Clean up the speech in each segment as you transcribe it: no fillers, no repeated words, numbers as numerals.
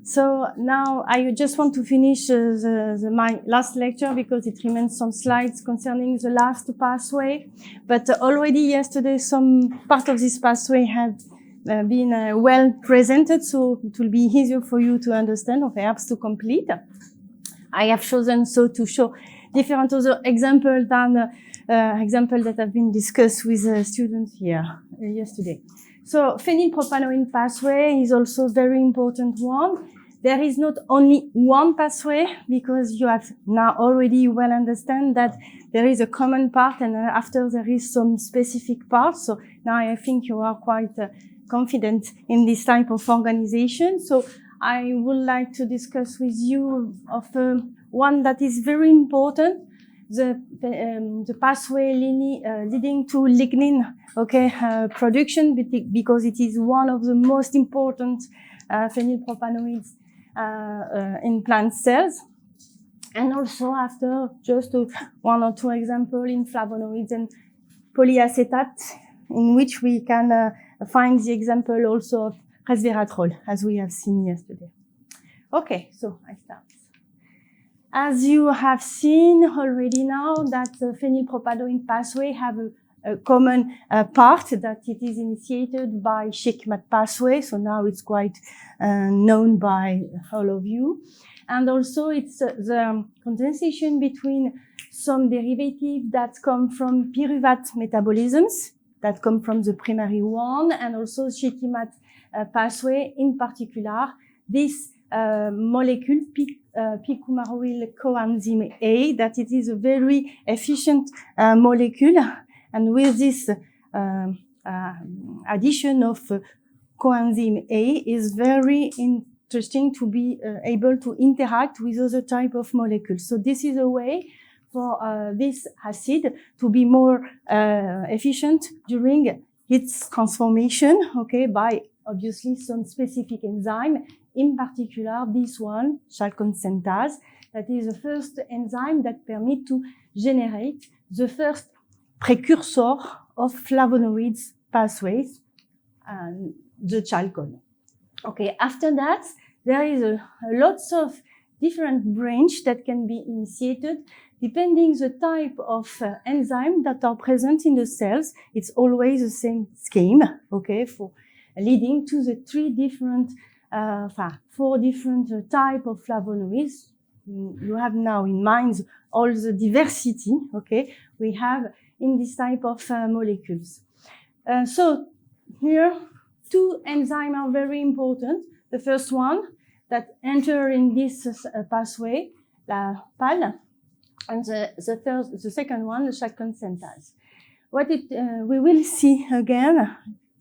So now I just want to finish my last lecture because it remains some slides concerning the last pathway. But already yesterday, some part of this pathway had been well presented, so it will be easier for you to understand or perhaps to complete. I have chosen so to show different other examples than examples that have been discussed with students here yesterday. So phenylpropanoid pathway is also a very important one. There is not only one pathway because you have now already well understand that there is a common part and after there is some specific parts. So now I think you are quite confident in this type of organization. So I would like to discuss with you of one that is very important, the pathway leading to lignin, production, because it is one of the most important phenylpropanoids in plant cells. And also after just one or two examples in flavonoids and polyacetate, in which we can find the example also of resveratrol, as we have seen yesterday. Okay, so I start. As you have seen already now that the phenylpropanoid pathway have a common part, that it is initiated by Shake-MAT pathway, so now it's quite known by all of you. And also it's the condensation between some derivatives that come from pyruvate metabolisms, that come from the primary one, and also Shake-MAT pathway, in particular, this molecule, picomaroyl coenzyme A, that it is a very efficient molecule. And with this addition of coenzyme A is very interesting to be able to interact with other type of molecules. So this is a way for this acid to be more efficient during its transformation, by obviously some specific enzyme, in particular this one, chalcone synthase, that is the first enzyme that permits to generate the first precursor of flavonoids pathways, the chalcone. After that, there is lots of different branches that can be initiated depending the type of enzyme that are present in the cells. It's always the same scheme, for leading to the four different type of flavonoids. You have now in mind all the diversity, we have in this type of molecules. So here, two enzymes are very important. The first one that enter in this pathway, la PAL, and the second one, the chalcone synthase. We will see again,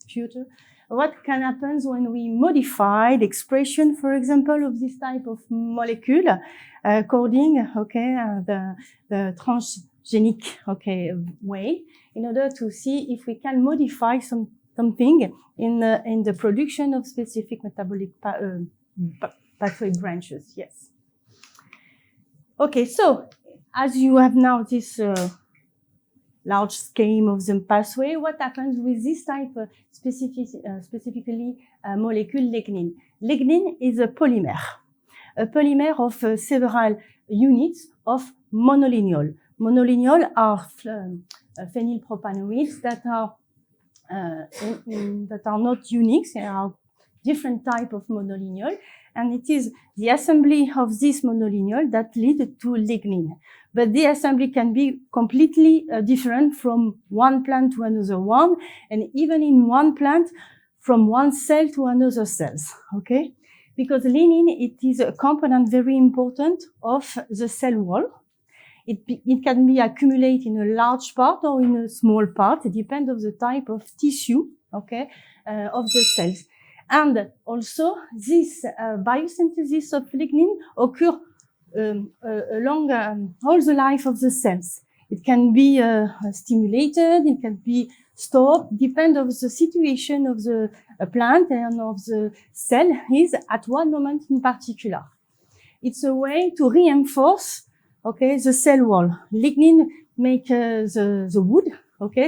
future, what can happen when we modify the expression, for example, of this type of molecule, according, the transgenic, way, in order to see if we can modify something in the production of specific metabolic pathway branches. Yes. So as you have now this large scheme of the pathway, what happens with this type of specifically molecule lignin? Lignin is a polymer of several units of monolineol. Monolineol are phenylpropanoids that are not unique. There are different type of monolineol, and it is the assembly of this monolineol that lead to lignin. But the assembly can be completely different from one plant to another one, and even in one plant from one cell to another cells, Because lignin, it is a component very important of the cell wall. It can be accumulated in a large part or in a small part. It depends on the type of tissue, of the cells. And also, this biosynthesis of lignin occurs along all the life of the cells. It can be stimulated, it can be stopped, depend on the situation of the plant and of the cell is at one moment in particular. It's a way to reinforce, the cell wall. Lignin make the wood,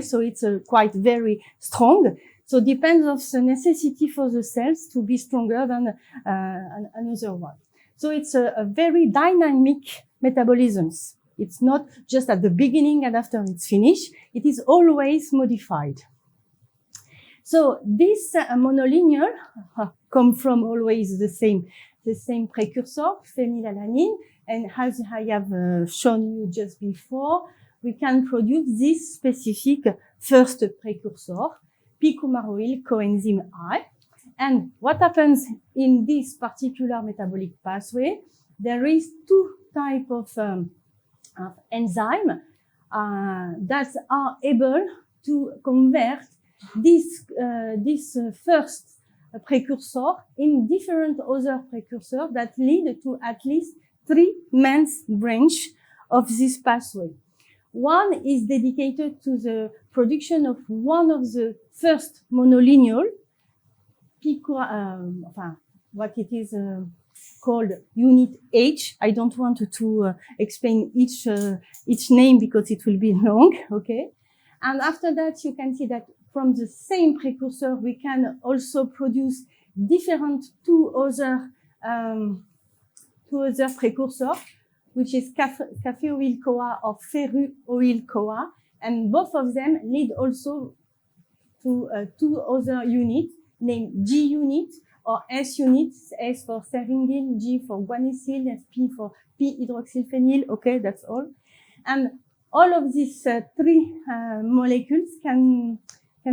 so it's quite very strong. So depends of the necessity for the cells to be stronger than another one. So it's a very dynamic metabolisms. It's not just at the beginning and after it's finished. It is always modified. So this monolineal come from always the same precursor, phenylalanine, and as I have shown you just before, we can produce this specific first precursor, p-coumaroyl coenzyme I. And what happens in this particular metabolic pathway? There is two types of enzyme that are able to convert this first precursor in different other precursors that lead to at least 3 main branches of this pathway. One is dedicated to the production of one of the first monolineal, what it is called unit H. I don't want to explain each name because it will be long, okay? And after that, you can see that from the same precursor, we can also produce different two other precursors, which is caféoyl-CoA or ferru-oyl-CoA, and both of them lead also to two other units named G unit or S unit, S for serindil, G for guanylyl, and P for p-hydroxylphenyl. Okay, that's all. And all of these three molecules can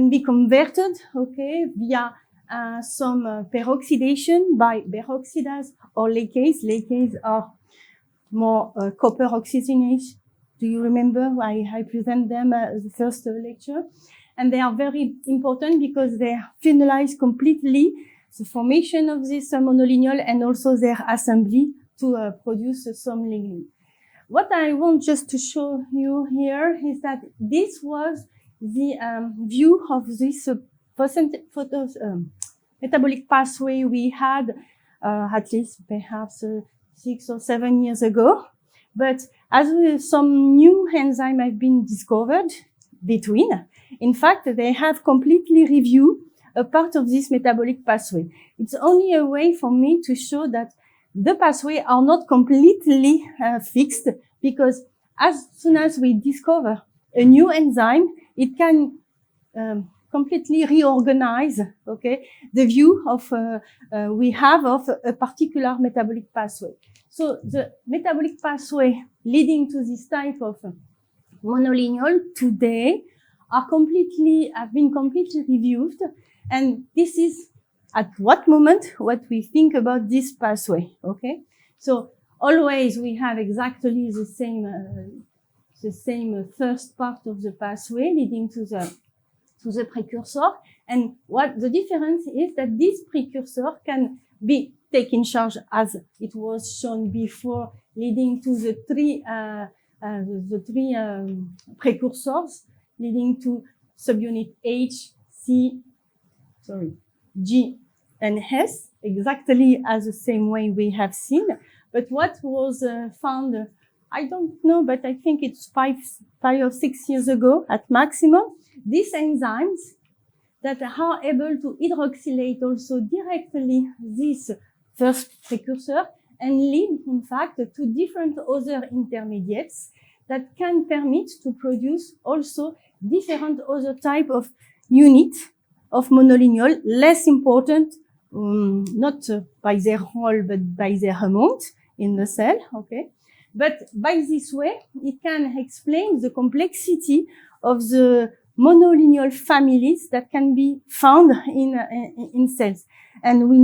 be converted, okay, via some peroxidation by peroxidase or lacase. Lacase are more copper oxygenase. Do you remember? I present them the first lecture. And they are very important because they finalize completely the formation of this monolineal and also their assembly to produce some lignin. What I want just to show you here is that this was the view of this metabolic pathway we had at least perhaps 6 or 7 years ago. But as some new enzyme have been discovered between, in fact, they have completely reviewed a part of this metabolic pathway. It's only a way for me to show that the pathway are not completely fixed, because as soon as we discover a new enzyme, it can completely reorganize, okay, the view of we have of a particular metabolic pathway. So the metabolic pathway leading to this type of monolineal today have been completely reviewed, and this is at what moment what we think about this pathway, okay? So always we have exactly the same first part of the pathway leading to the precursor, and what the difference is that this precursor can be taken charge as it was shown before, leading to the three precursors leading to subunit H, C, G, and S, exactly as the same way we have seen. But what was found, I don't know, but I think it's 5 or 6 years ago at maximum, these enzymes that are able to hydroxylate also directly this first precursor and lead, in fact, to different other intermediates that can permit to produce also different other type of unit of monolineal, less important, not by their role, but by their amount in the cell, okay? But by this way, it can explain the complexity of the monolineal families that can be found in cells. And we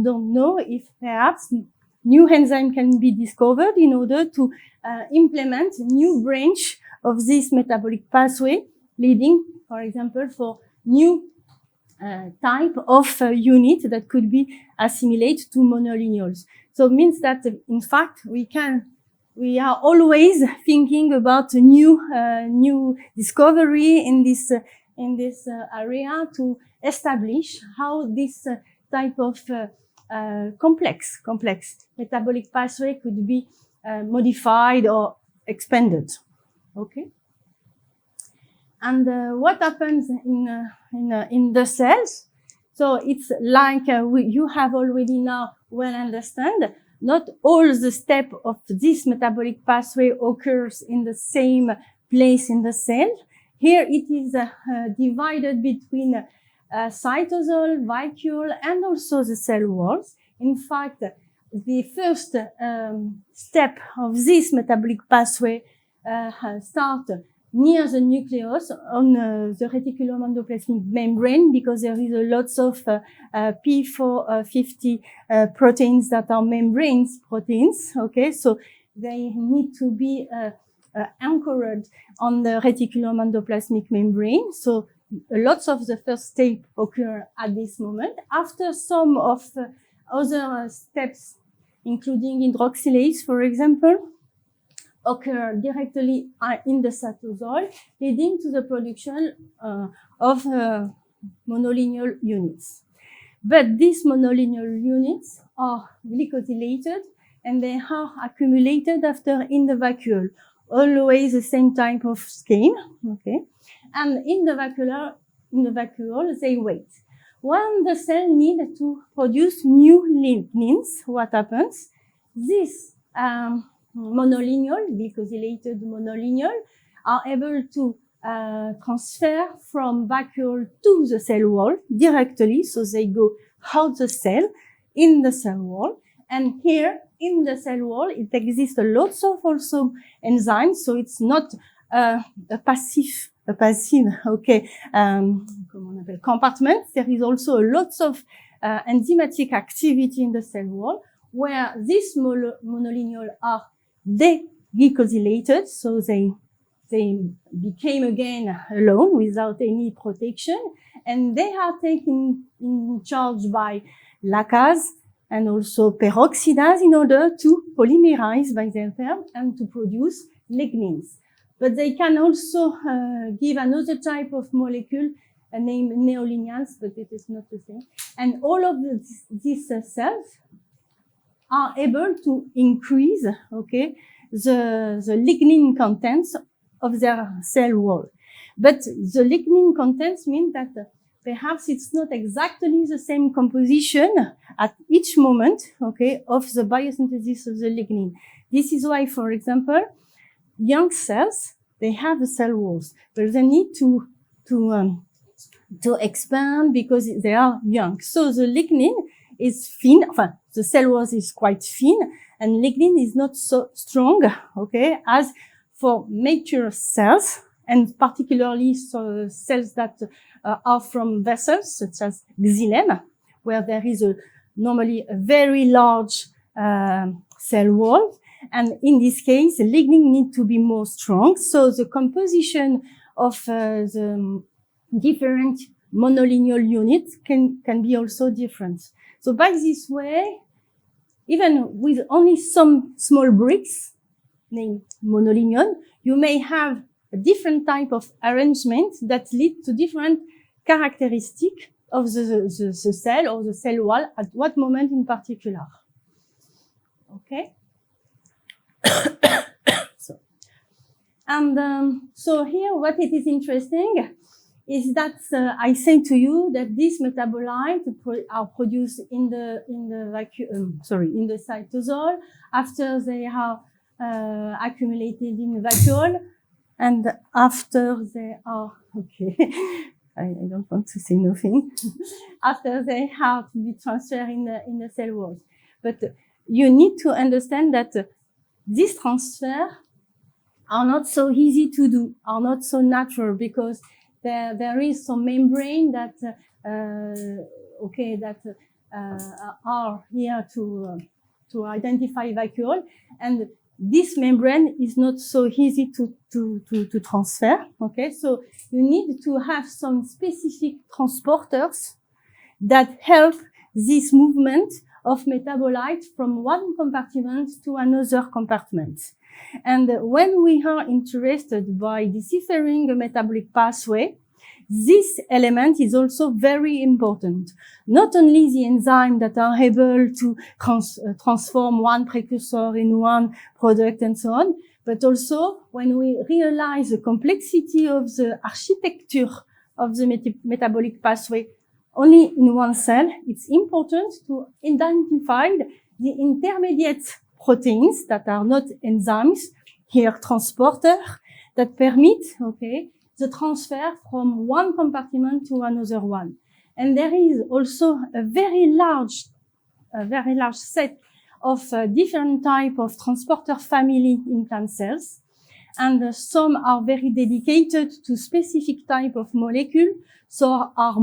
don't know if perhaps new enzyme can be discovered in order to implement new branch of this metabolic pathway, leading, for example, for new type of unit that could be assimilated to monolineals. So it means that, in fact, we are always thinking about a new discovery in this area to establish how this type of complex metabolic pathway could be modified or expanded. Okay. And what happens in the cells? So it's like you have already now well understand. Not all the step of this metabolic pathway occurs in the same place in the cell. Here it is divided between cytosol, vacuole, and also the cell walls. In fact, the first step of this metabolic pathway starts near the nucleus on the reticulum endoplasmic membrane, because there is a lots of P450 proteins that are membranes proteins. Okay, so they need to be anchored on the reticulum endoplasmic membrane. So lots of the first step occur at this moment. After some of other steps, including hydroxylase, for example, occur directly in the cytosol, leading to the production of monolineal units. But these monolineal units are glycosylated and they are accumulated after in the vacuole. Always the same type of scheme, okay? And in the vacuole, they wait. When the cell needs to produce new lignins, what happens? This monolineal, glycosylated monolineal, are able to transfer from vacuole to the cell wall directly, so they go out the cell, in the cell wall. And here, in the cell wall, it exists lots of also enzymes, so it's not a passive, okay, compartment. There is also lots of enzymatic activity in the cell wall, where these monolineal are deglycosylated, so they became again alone without any protection, and they are taken in charge by lacase and also peroxidase in order to polymerize by themselves and to produce lignins. But they can also give another type of molecule named neolineals, but it is not the same. And all of these cells are able to increase, okay, the lignin contents of their cell wall. But the lignin contents mean that perhaps it's not exactly the same composition at each moment, okay, of the biosynthesis of the lignin. This is why, for example, young cells, they have the cell walls, but they need to expand because they are young. So the lignin is thin, the cell wall is quite thin, and lignin is not so strong, okay, as for mature cells, and particularly so cells that are from vessels, such as xylem, where there is normally a very large cell wall. And in this case, the lignin need to be more strong. So the composition of the different monolineal units can be also different. So by this way, even with only some small bricks, named monolineal, you may have a different type of arrangement that lead to different characteristics of the cell or the cell wall at what moment in particular. Okay? So here, what it is interesting is that I say to you that these metabolites are produced in the vacuum, in the cytosol after they are accumulated in the vacuole, and after they are I don't want to say nothing. After they have to be transferred in the cell walls, but you need to understand that this transfer are not so easy to do, are not so natural, because there is some membrane that are here to identify vacuole, and this membrane is not so easy to transfer. Okay, so you need to have some specific transporters that help this movement of metabolites from one compartment to another compartment. And when we are interested by deciphering a metabolic pathway, this element is also very important. Not only the enzymes that are able to transform one precursor in one product and so on, but also when we realize the complexity of the architecture of the metabolic pathway only in one cell, it's important to identify the intermediate proteins that are not enzymes, here transporter, that permit, okay, the transfer from one compartment to another one. And there is also a very large set of different type of transporter family in plant cells. And some are very dedicated to specific type of molecule, so are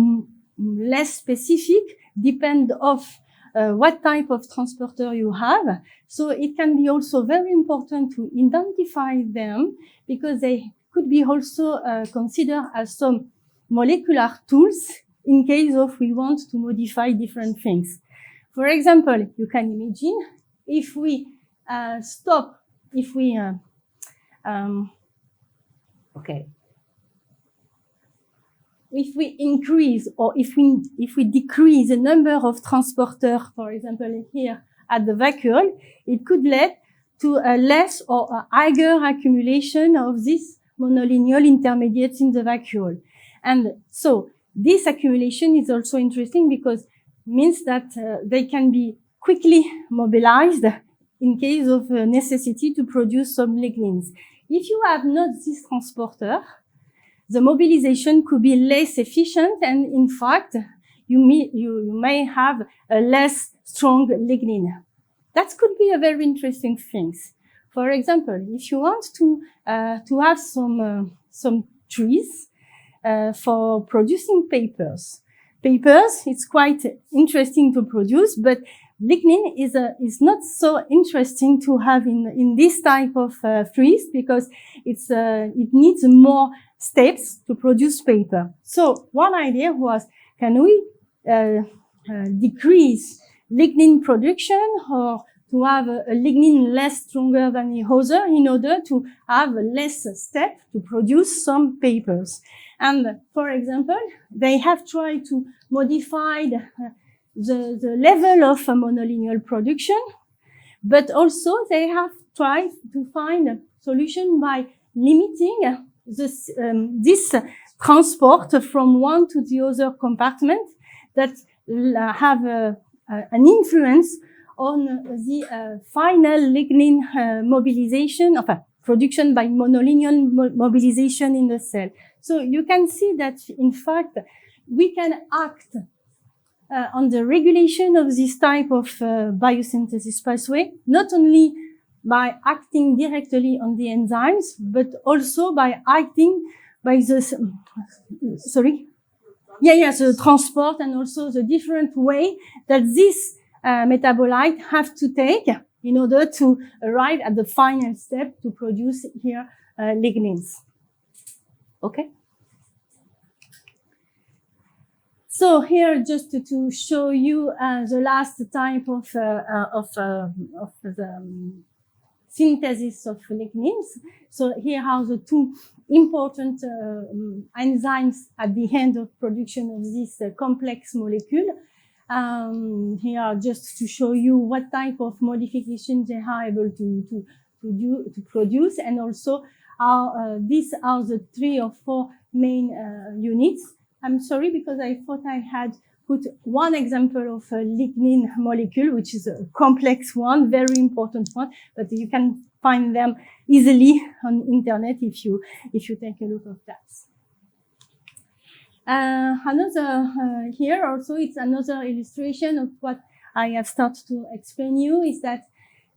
less specific, depend of what type of transporter you have. So it can be also very important to identify them, because they could be also considered as some molecular tools in case of we want to modify different things. For example, you can imagine if we if we increase or if we decrease the number of transporters, for example, here at the vacuole, it could lead to a less or a higher accumulation of these monolineal intermediates in the vacuole. And so this accumulation is also interesting because it means that they can be quickly mobilized in case of necessity to produce some lignins. If you have not this transporter, the mobilization could be less efficient, and in fact, you may have a less strong lignin. That could be a very interesting thing. For example, if you want to have some trees for producing papers, it's quite interesting to produce, but lignin is not so interesting to have in this type of trees because it needs more steps to produce paper. So one idea was, can we decrease lignin production or to have a lignin less stronger than the other in order to have less step to produce some papers? And for example, they have tried to modify the level of monolineal production, but also they have tried to find a solution by limiting this transport from one to the other compartment that have an influence on the final lignin mobilization, production by monolineal mobilization in the cell. So you can see that, in fact, we can act on the regulation of this type of biosynthesis pathway, not only by acting directly on the enzymes, but also by acting by the, the transport and also the different way that this metabolite have to take in order to arrive at the final step to produce here lignins. Okay. So here, just to show you the last type of the synthesis of lignins. So here are the two important enzymes at the end of production of this complex molecule. Here, just to show you what type of modifications they are able to produce, and also how these are the 3 or 4 main units. I'm sorry, because I thought I had put one example of a lignin molecule, which is a complex one, very important one, but you can find them easily on internet if you take a look at that. Here also, it's another illustration of what I have started to explain you, is that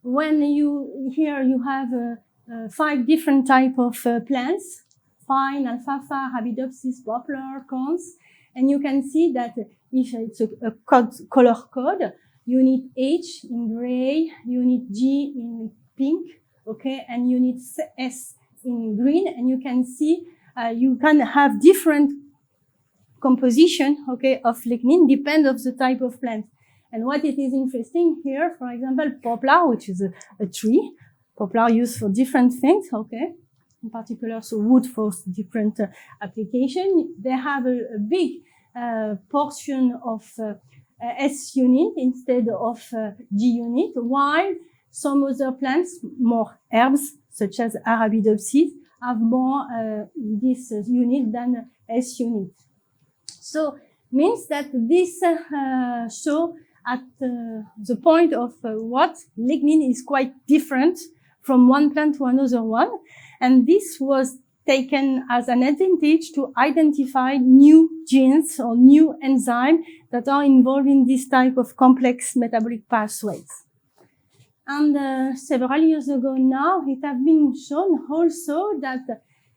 when you have 5 different type of plants, pine, alfalfa, Arabidopsis, poplar, cones, and you can see that if it's a color code, you need H in gray, you need G in pink, okay, and you need S in green, and you can see you can have different composition, okay, of lignin, depend of the type of plant. And what it is interesting here, for example, poplar, which is a tree, poplar used for different things, okay, in particular, so wood for different application. They have a big portion of S unit instead of G unit, while some other plants, more herbs, such as Arabidopsis, have more this unit than S unit. So means that this show at the point of what lignin is quite different from one plant to another one, and this was taken as an advantage to identify new genes or new enzymes that are involved in this type of complex metabolic pathways. And several years ago now, it has been shown also that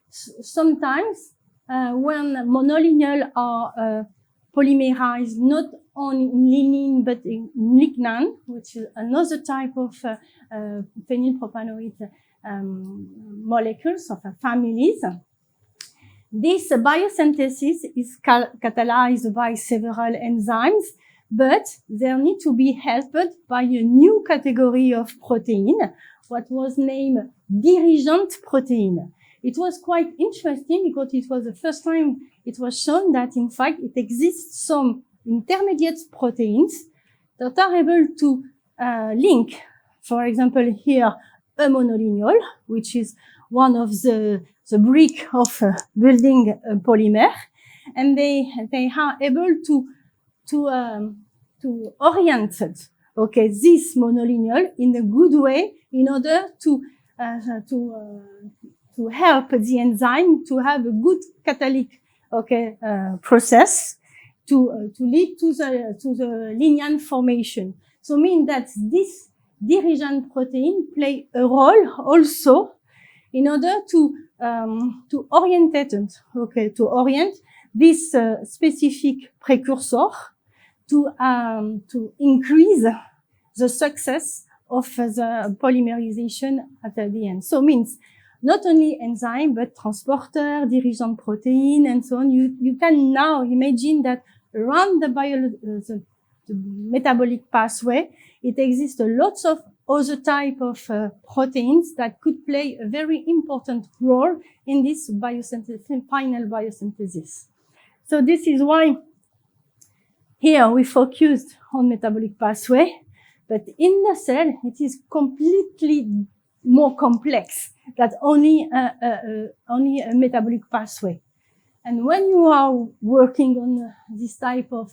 sometimes when monolineal are polymerized not only in lignin but in lignan, which is another type of phenylpropanoid molecules of families. This biosynthesis is catalyzed by several enzymes, but they need to be helped by a new category of protein, what was named dirigent protein. It was quite interesting because it was the first time it was shown that in fact it exists some intermediate proteins that are able to link, for example here, a monolineal, which is one of the brick of building a polymer, and they are able to orient this monolineal in a good way in order to help the enzyme to have a good catalytic process to lead to the lignan formation. So mean that this dirigent protein play a role also in order to orient this specific precursor to increase the success of the polymerization at the end. So means not only enzyme but transporter, dirigent protein, and so on. You can now imagine that around the metabolic pathway, it exists lots of other type of proteins that could play a very important role in this final biosynthesis. So this is why here we focused on metabolic pathway, but in the cell it is completely more complex than only a metabolic pathway. And when you are working on this type of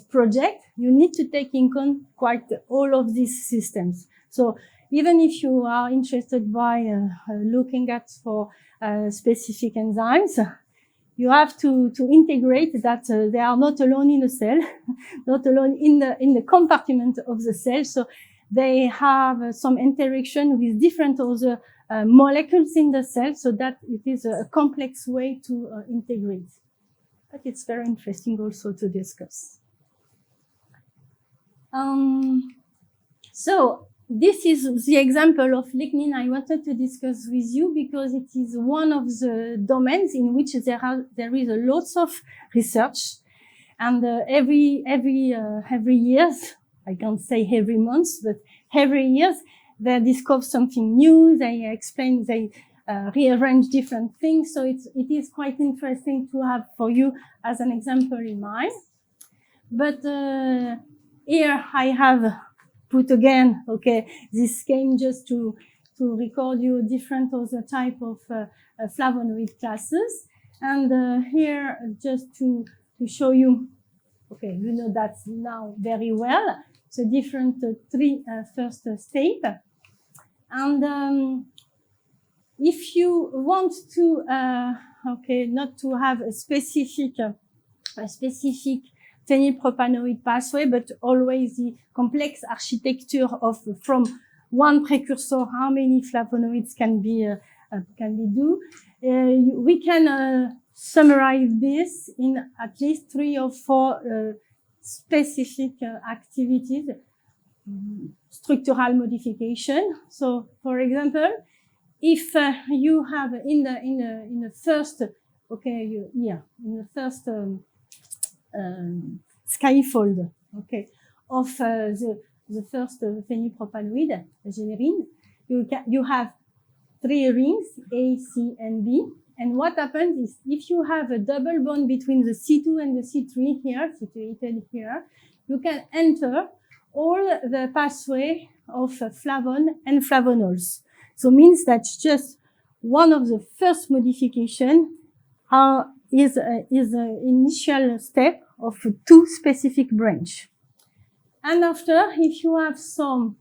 project, you need to take in account quite all of these systems. So even if you are interested by looking at for specific enzymes, you have to integrate that they are not alone in the cell, not alone in the compartment of the cell. So they have some interaction with different other molecules in the cell, so that it is a complex way to integrate. But it's very interesting also to discuss. So this is the example of lignin I wanted to discuss with you because it is one of the domains in which there is a lots of research, and every years, I can't say every month, but every years they discover something new. They explain, they rearrange different things. So it is quite interesting to have for you as an example in mind. But here I have put again, this scheme just to record you different other type of flavonoid classes. And here just to show you, you know that now very well, the different three first state. And if you want to, not to have a specific phenylpropanoid pathway, but always the complex architecture of from one precursor, how many flavonoids can be do. We can summarize this in at least 3 or 4 specific activities. Structural modification. So, for example, if you have in the first, in the first scaffold, of the first phenylpropanoid, generine, you have 3 rings, A, C, and B. And what happens is if you have a double bond between the C2 and the C3 here, situated here, you can enter all the pathway of flavon and flavonols. So means that just one of the first modification is an initial step of two specific branch. And after, if you have some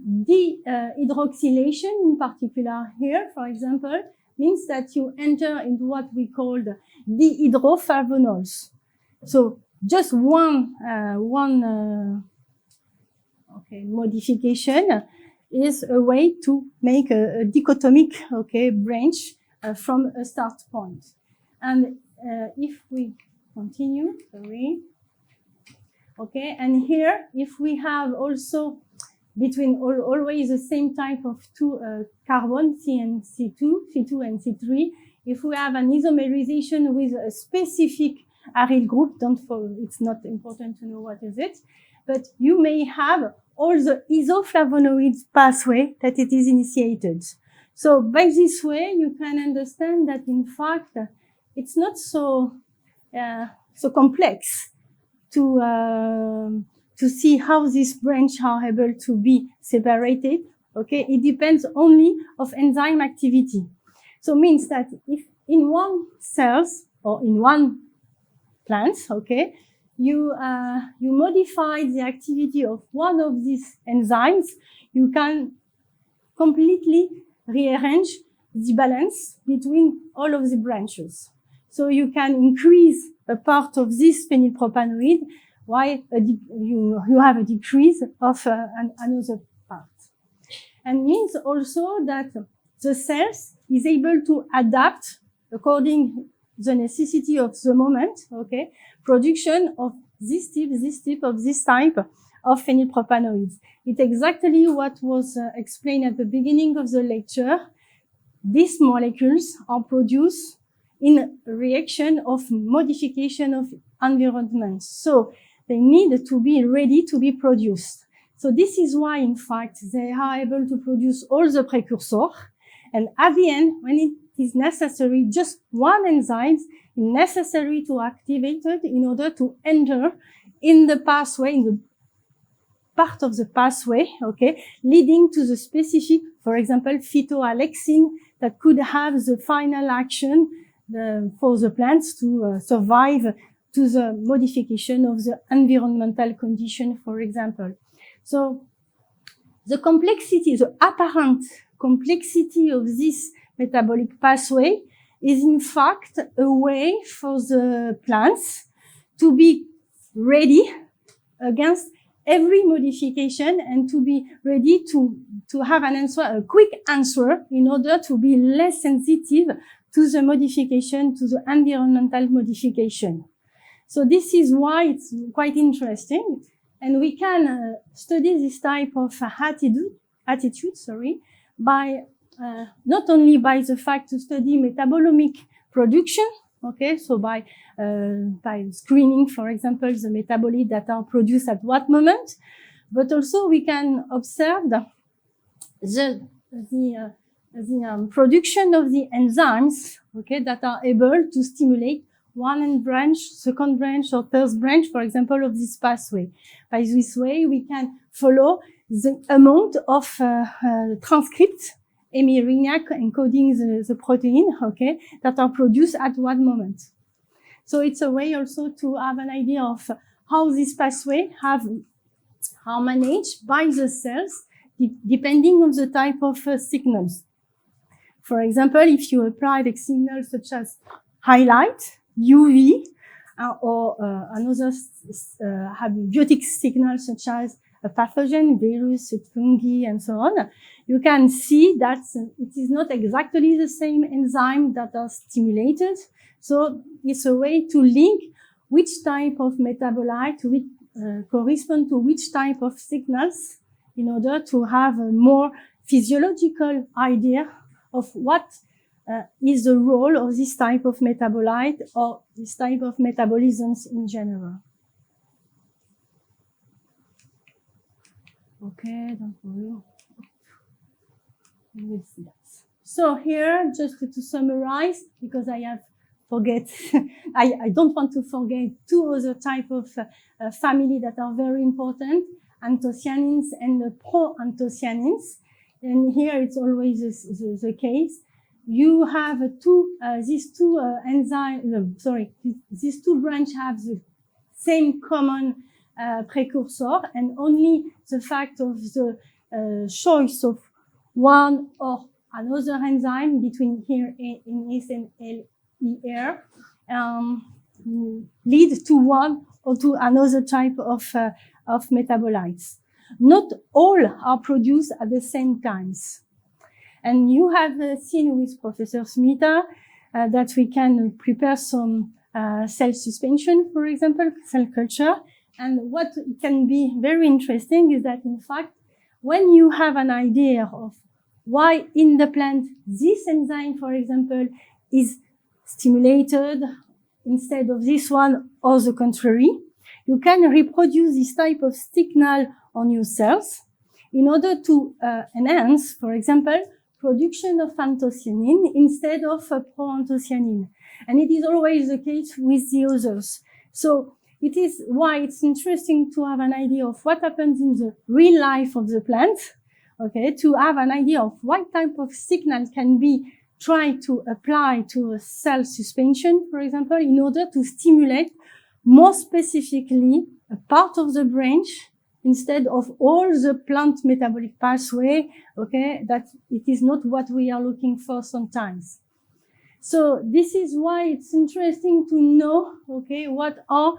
dehydroxylation in particular here, for example, means that you enter into what we call the dehydroflavonols. So just one modification is a way to make a dichotomic branch from a start point. And if we continue, and here if we have also between always the same type of two carbon, C and C2 and C3, if we have an isomerization with a specific aryl group, it's not important to know what is it, but you may have all the isoflavonoid pathway that it is initiated. So by this way, you can understand that in fact, it's not so complex to see how these branches are able to be separated. Okay, it depends only of enzyme activity. So means that if in one cells or in one plant, okay, you modify the activity of one of these enzymes, you can completely rearrange the balance between all of the branches. So you can increase a part of this phenylpropanoid while you have a decrease of another part. And means also that the cells is able to adapt according the necessity of the moment, okay, production of this type of phenylpropanoids. It's exactly what was explained at the beginning of the lecture. These molecules are produced in reaction of modification of environment. So they need to be ready to be produced. So this is why, in fact, they are able to produce all the precursors. And at the end, when it is necessary, just one enzyme is necessary to activate it in order to enter in the pathway, in the part of the pathway, okay, leading to the specific, for example, phytoalexin that could have the final action for the plants to survive to the modification of the environmental condition, for example. So the complexity, the apparent complexity of this metabolic pathway is in fact a way for the plants to be ready against every modification and to be ready to have an answer, a quick answer, in order to be less sensitive to the modification, to the environmental modification. So this is why it's quite interesting. And we can study this type of attitude, by not only by the fact to study metabolomic production, okay, so by screening, for example, the metabolites that are produced at what moment, but also we can observe the production of the enzymes, okay, that are able to stimulate one branch, second branch, or third branch, for example, of this pathway. By this way, we can follow the amount of transcripts hemirinia encoding the protein, okay, that are produced at one moment. So it's a way also to have an idea of how this pathway are managed by the cells depending on the type of signals. For example, if you apply the signals such as highlight, UV, or another biotic signals such as a pathogen, virus, fungi, and so on, you can see that it is not exactly the same enzyme that are stimulated. So it's a way to link which type of metabolite correspond to which type of signals in order to have a more physiological idea of what is the role of this type of metabolite or this type of metabolisms in general. Okay, don't worry. We will see that. So here, just to summarize, because I have I don't want to forget two other type of family that are very important, anthocyanins and the proanthocyanins. and here it's always the case. You have these two branches have the same common precursor, and only the fact of the choice of one or another enzyme between here in S and LER lead to one or to another type of metabolites. Not all are produced at the same times. And you have seen with Professor Smita that we can prepare some cell suspension, for example, cell culture. And what can be very interesting is that, in fact, when you have an idea of why in the plant this enzyme, for example, is stimulated instead of this one or the contrary, you can reproduce this type of signal on your cells in order to enhance, for example, production of anthocyanin instead of proanthocyanin. And it is always the case with the others. So it is why it's interesting to have an idea of what happens in the real life of the plant, okay, to have an idea of what type of signal can be tried to apply to a cell suspension, for example, in order to stimulate more specifically a part of the branch instead of all the plant metabolic pathway, okay, that it is not what we are looking for sometimes. So this is why it's interesting to know, okay, what are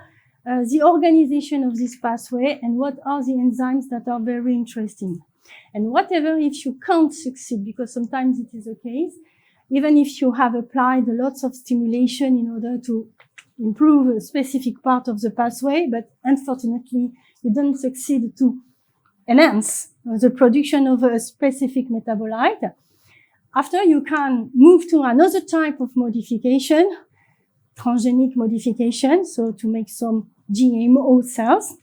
the organization of this pathway and what are the enzymes that are very interesting. And whatever, if you can't succeed, because sometimes it is the case, even if you have applied lots of stimulation in order to improve a specific part of the pathway, but unfortunately you don't succeed to enhance the production of a specific metabolite, after you can move to another type of modification, transgenic modification, so to make some GMO cells,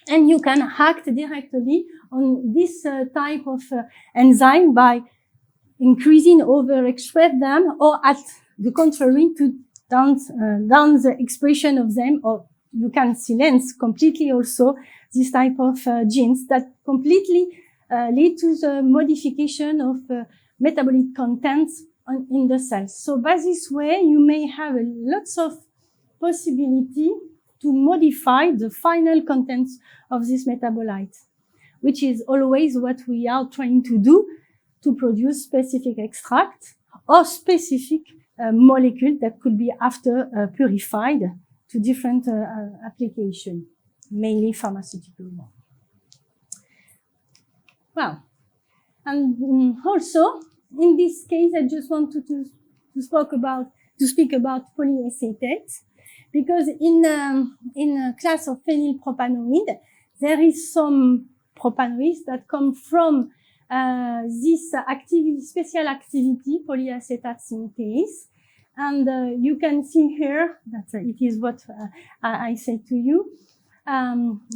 and you can act directly on this type of enzyme by increasing, overexpress them, or at the contrary, to down the expression of them, or you can silence completely also this type of genes that completely lead to the modification of metabolic contents in the cells. So by this way, you may have lots of possibility to modify the final contents of this metabolite, which is always what we are trying to do to produce specific extract or specific molecule that could be after purified to different application, mainly pharmaceutical one. Well, and also in this case, I just wanted to speak about polyacetate, because in a class of phenylpropanoid, there is some propanoids that come from this special activity, polyacetate synthase. And you can see here that it is what I said to you.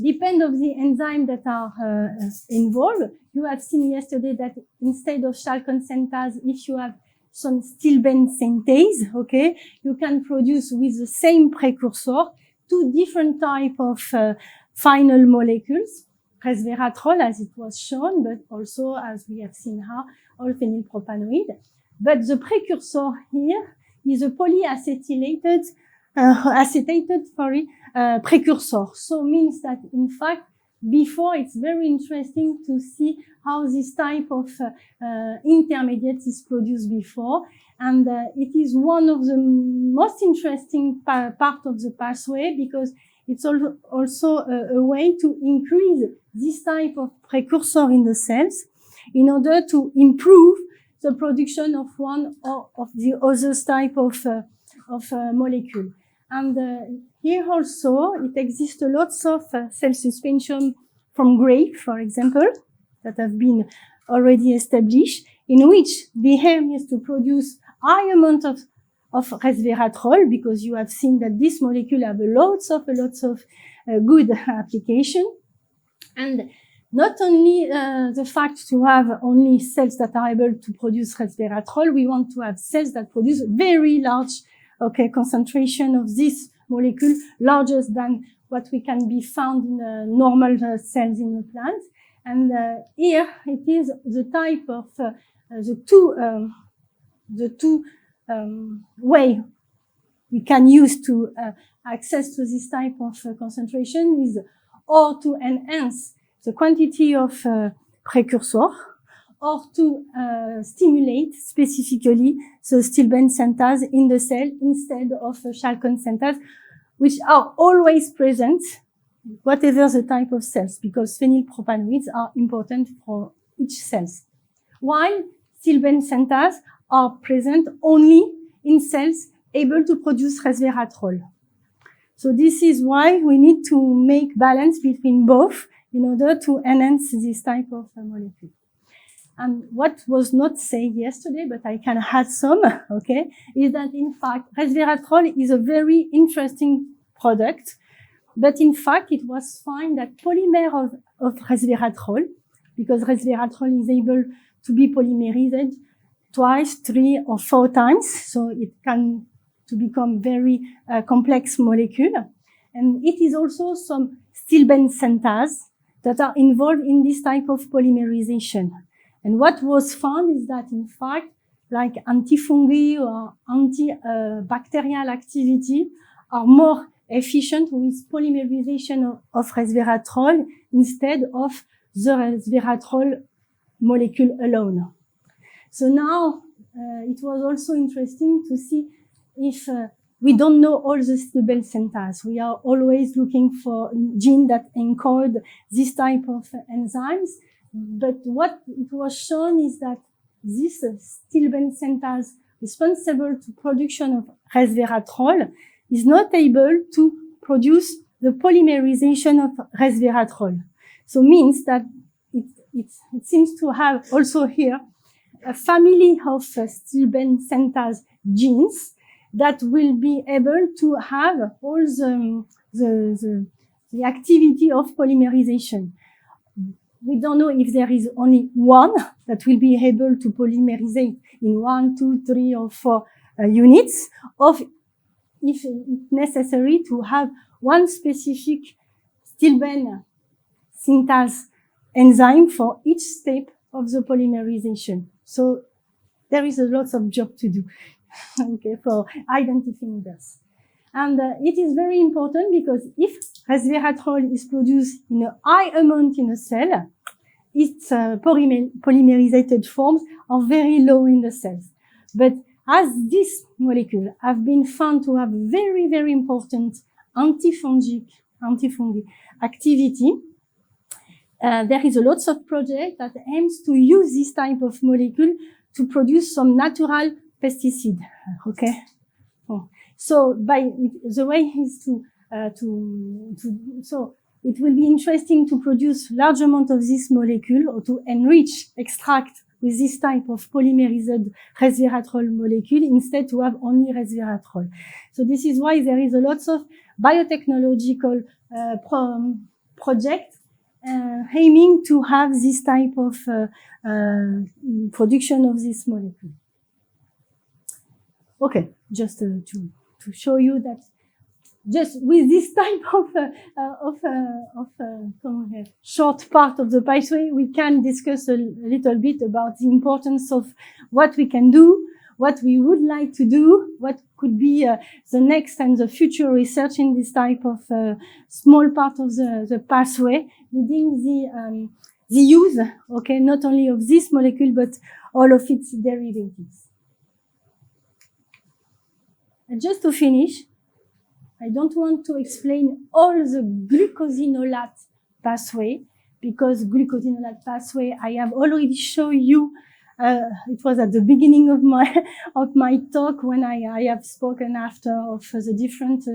Depend of the enzyme that are involved. You have seen yesterday that instead of chalcone synthase, if you have some stilbene synthase, okay, you can produce with the same precursor two different type of final molecules, resveratrol as it was shown, but also as we have seen how all phenylpropanoid. But the precursor here is a polyacetylated precursor. So means that in fact, before it's very interesting to see how this type of intermediate is produced before. And it is one of the most interesting part of the pathway, because it's also a way to increase this type of precursor in the cells in order to improve the production of one or of the other type of molecule. And here also, it exists lots of cell suspension from grape, for example, that have been already established, in which the aim is to produce high amount of resveratrol, because you have seen that this molecule have lots of good application. And not only the fact to have only cells that are able to produce resveratrol, we want to have cells that produce very large concentration of this molecule, larger than what we can be found in normal cells in the plant. And here it is the type of the two way we can use to access to this type of concentration is or to enhance the quantity of precursor, or to stimulate specifically the stilbene synthase in the cell instead of chalcone synthase, which are always present, whatever the type of cells, because phenylpropanoids are important for each cell. While stilbene synthase are present only in cells able to produce resveratrol. So this is why we need to make balance between both in order to enhance this type of molecule. And what was not said yesterday, but I can add some, okay, is that in fact, resveratrol is a very interesting product, but in fact, it was found that polymer of resveratrol, because resveratrol is able to be polymerized twice, 3 or 4 times, so it can to become very complex molecule. And it is also some stilbene synthase that are involved in this type of polymerization. And what was found is that, in fact, like antifungi or antibacterial activity are more efficient with polymerization of resveratrol instead of the resveratrol molecule alone. So now it was also interesting to see if we don't know all the stilbene synthase. We are always looking for genes that encode this type of enzymes. But what it was shown is that this stilbene synthase responsible to production of resveratrol is not able to produce the polymerization of resveratrol. So means that it seems to have also here a family of stilbene synthase genes that will be able to have all the activity of polymerization. We don't know if there is only one that will be able to polymerize in 1, 2, 3, or 4 units, or if it's necessary to have one specific stilbene synthase enzyme for each step of the polymerization. So there is a lot of job to do, okay, for identifying this. And it is very important because if resveratrol is produced in a high amount in a cell, its polymerized forms are very low in the cells. But as this molecule have been found to have very, very important antifungi activity, there is a lot of project that aims to use this type of molecule to produce some natural pesticide. Okay. So by the way is so it will be interesting to produce large amount of this molecule or to enrich, extract with this type of polymerized resveratrol molecule instead to have only resveratrol. So this is why there is a lot of biotechnological project aiming to have this type of production of this molecule. Okay, just to show you that just with this type of short part of the pathway, we can discuss a little bit about the importance of what we can do, what we would like to do, what could be the next and the future research in this type of small part of the pathway, leading the use, okay, not only of this molecule, but all of its derivatives. And just to finish, I don't want to explain all the glucosinolate pathway, because glucosinolate pathway I have already shown you. It was at the beginning of my talk when I have spoken after of the different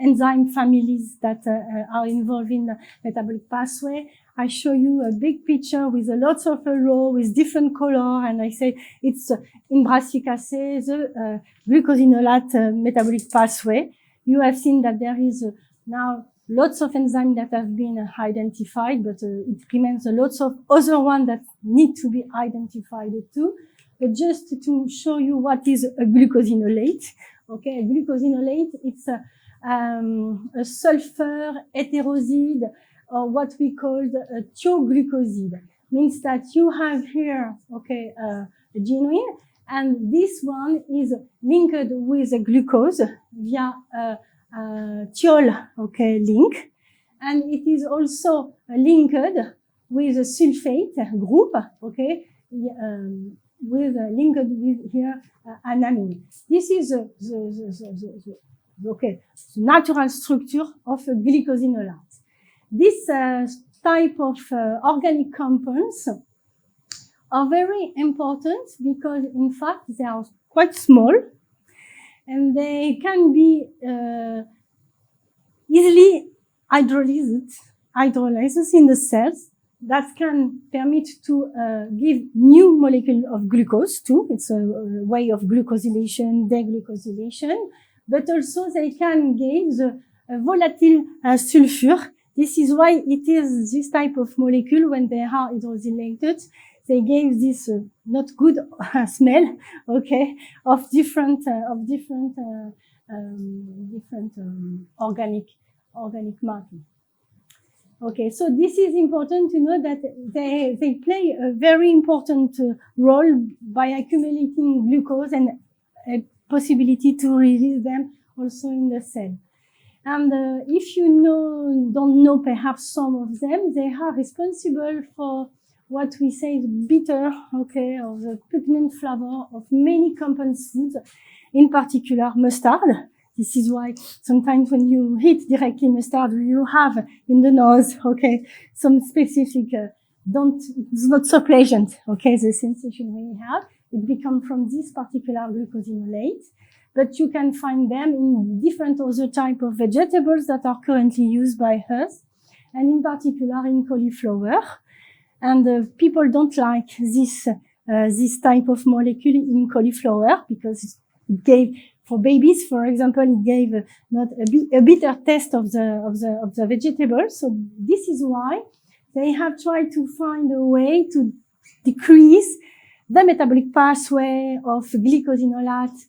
enzyme families that are involved in the metabolic pathway. I show you a big picture with a lot of row with different color, and I say it's in brassicacea, the glucosinolate metabolic pathway. You have seen that there is now lots of enzymes that have been identified, but it remains a lot of other ones that need to be identified too. But just to show you what is a glucosinolate, okay, a glucosinolate, it's a sulfur heteroside or what we call a thioglucoside. Means that you have here, okay, a genuine, and this one is linked with a glucose via a thiol, okay, link, and it is also linked with a sulfate group, okay, with linked with here an amine. This is the natural structure of a glycosinolate. This type of organic compounds are very important because, in fact, they are quite small and they can be easily hydrolyzed in the cells. That can permit to give new molecule of glucose too. It's a way of glucosylation, deglucosylation, but also they can give the volatile sulfur. This is why it is this type of molecule, when they are hydrolyzed, they gave this not good smell, okay, of different organic matter. Okay, so this is important to know that they play a very important role by accumulating glucose and a possibility to release them also in the cell. And if you don't know perhaps some of them, they are responsible for what we say is bitter, okay, or the pungent flavor of many compound foods, in particular mustard. This is why sometimes when you eat directly mustard, you have in the nose, okay, some specific, it's not so pleasant, okay, the sensation we have. It becomes from this particular glucosinolate. But you can find them in different other type of vegetables that are currently used by us, and in particular in cauliflower. And people don't like this type of molecule in cauliflower because it gave, for babies, for example, it gave not a bitter taste of the vegetable. So this is why they have tried to find a way to decrease the metabolic pathway of glycosinolate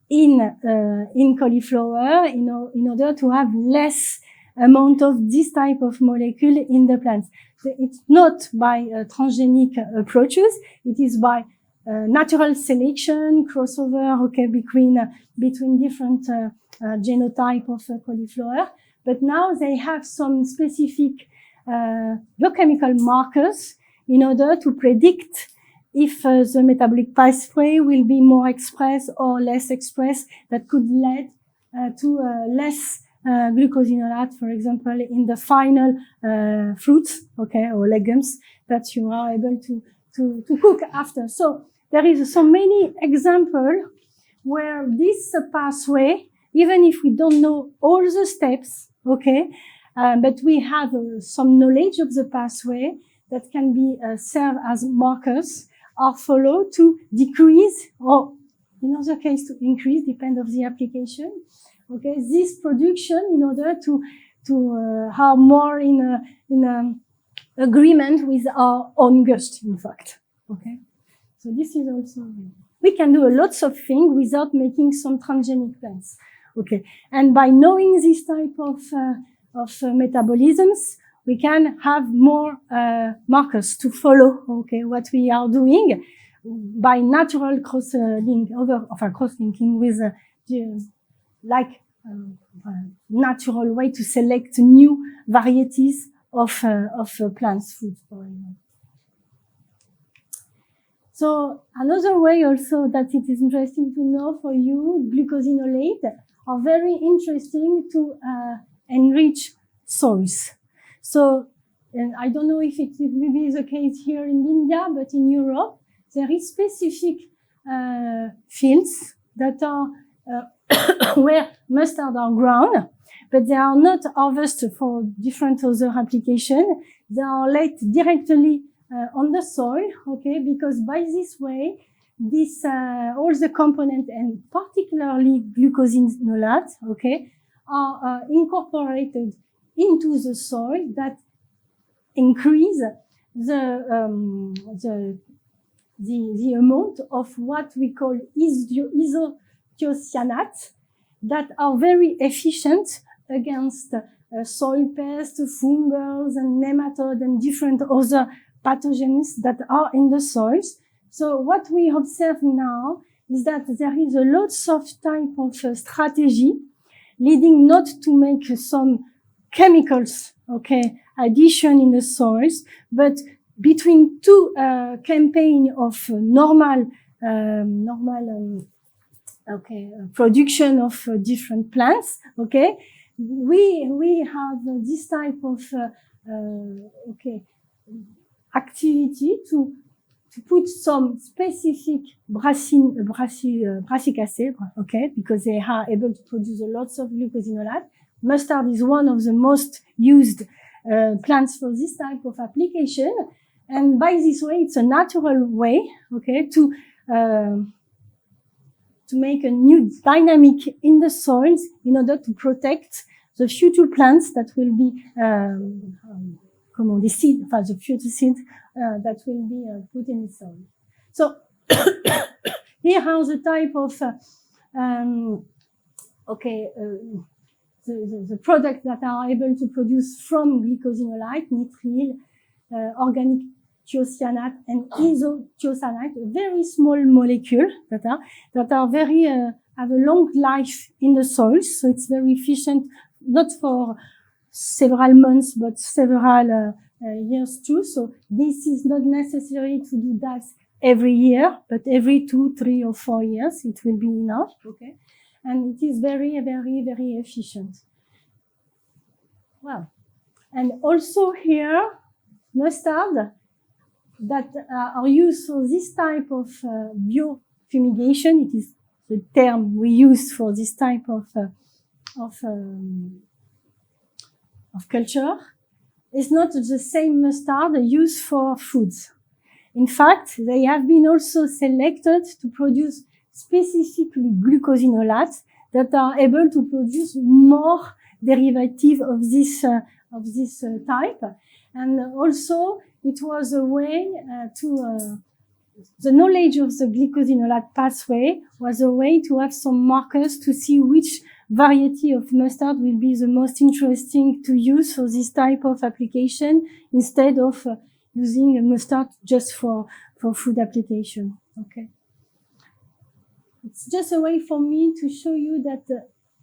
in cauliflower in order to have less amount of this type of molecule in the plants. So it's not by transgenic approaches. It is by natural selection, crossover, okay, between different genotype of cauliflower. But now they have some specific biochemical markers in order to predict if the metabolic pathway will be more expressed or less expressed, that could lead to less glucosinolate, for example, in the final fruits, okay, or legumes that you are able to cook after. So there is so many examples where this pathway, even if we don't know all the steps, okay, but we have some knowledge of the pathway that can be served as markers, are followed to decrease, or in other case to increase, depend of the application. Okay, this production in order to have more in agreement with our own gust, in fact. Okay, so this is also, we can do lots of things without making some transgenic plants. Okay, and by knowing this type of metabolisms, we can have more markers to follow, okay, what we are doing by natural cross-linking with natural way to select new varieties of plants food, for example. So another way also that it is interesting to know for you, glucosinolate are very interesting to enrich soils. So, and I don't know if it will be the case here in India, but in Europe, there is specific fields that are where mustard are grown, but they are not harvested for different other applications. They are laid directly on the soil, okay, because by this way, this all the components, and particularly glucosinolate, okay, are incorporated into the soil that increase the amount of what we call isothiocyanates that are very efficient against soil pests, fungus, and nematode, and different other pathogens that are in the soils. So what we observe now is that there is a lots of type of strategy leading not to make some chemicals, okay, addition in the soils, but between two campaign of normal production of different plants, okay, we have this type of activity to put some specific brassicacées, okay, because they are able to produce lots of glucosinolate. Mustard is one of the most used plants for this type of application, and by this way, it's a natural way, okay, to make a new dynamic in the soils in order to protect the future plants that will be, the future seeds that will be put in the soil. So here are the type of the products that are able to produce from glycosinolate, nitrile, organic thiocyanate, and isothiocyanate, a very small molecule that are very have a long life in the soils, so it's very efficient, not for several months but several years too. So this is not necessary to do that every year, but every 2, 3, or 4 years it will be enough. Okay, and it is very, very, very efficient. Well, and also here mustard that are used for this type of biofumigation. It is the term we use for this type of culture. It's not the same mustard used for foods. In fact, they have been also selected to produce specifically glucosinolates that are able to produce more derivative of this type, and also it was a way the knowledge of the glycosinolate pathway was a way to have some markers to see which variety of mustard will be the most interesting to use for this type of application instead of using a mustard just for food application. Okay. It's just a way for me to show you that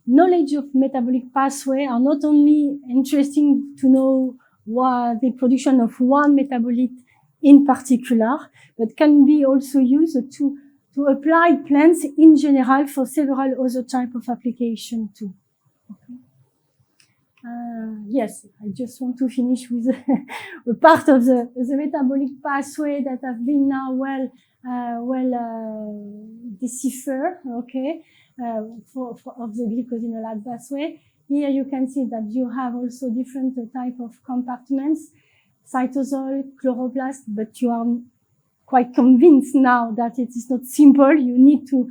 knowledge of metabolic pathway are not only interesting to know what the production of one metabolite in particular, but can be also used to apply plants in general for several other type of application too. Okay. Yes, I just want to finish with a part of the metabolic pathway that have been now well deciphered, okay, of the glycosinolate pathway. Here you can see that you have also different type of compartments, cytosol, chloroplast, but you are quite convinced now that it is not simple. You need to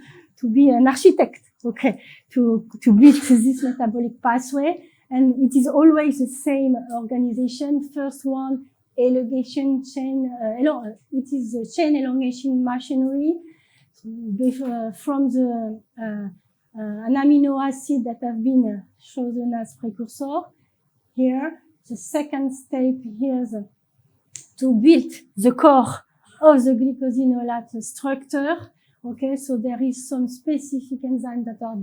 be an architect, okay, to build this metabolic pathway. And it is always the same organization. First one, elongation chain, it is the chain elongation machinery from the an amino acid that have been chosen as precursor. Here, the second step here is to build the core of the glycosinolate structure. Okay, so there is some specific enzymes that are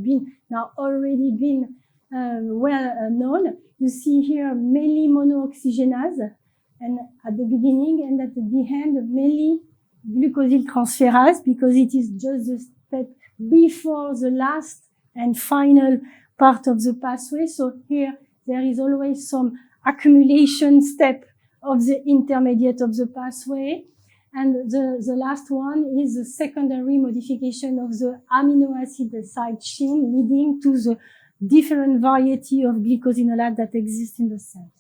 already been well known. You see here mainly monooxygenase, and at the beginning and at the end mainly glucosyl transferase, because it is just the step before the last and final part of the pathway. So here there is always some accumulation step of the intermediate of the pathway. And the last one is the secondary modification of the amino acid side chain, leading to the different variety of glycosinolate that exist in the cells.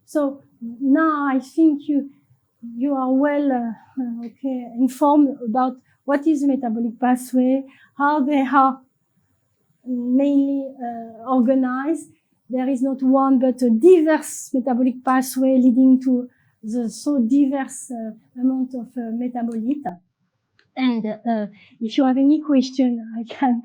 So now I think you are well informed about what is the metabolic pathway, how they are mainly organized. There is not one but a diverse metabolic pathway leading to the so diverse amount of metabolite. And if you have any question, I can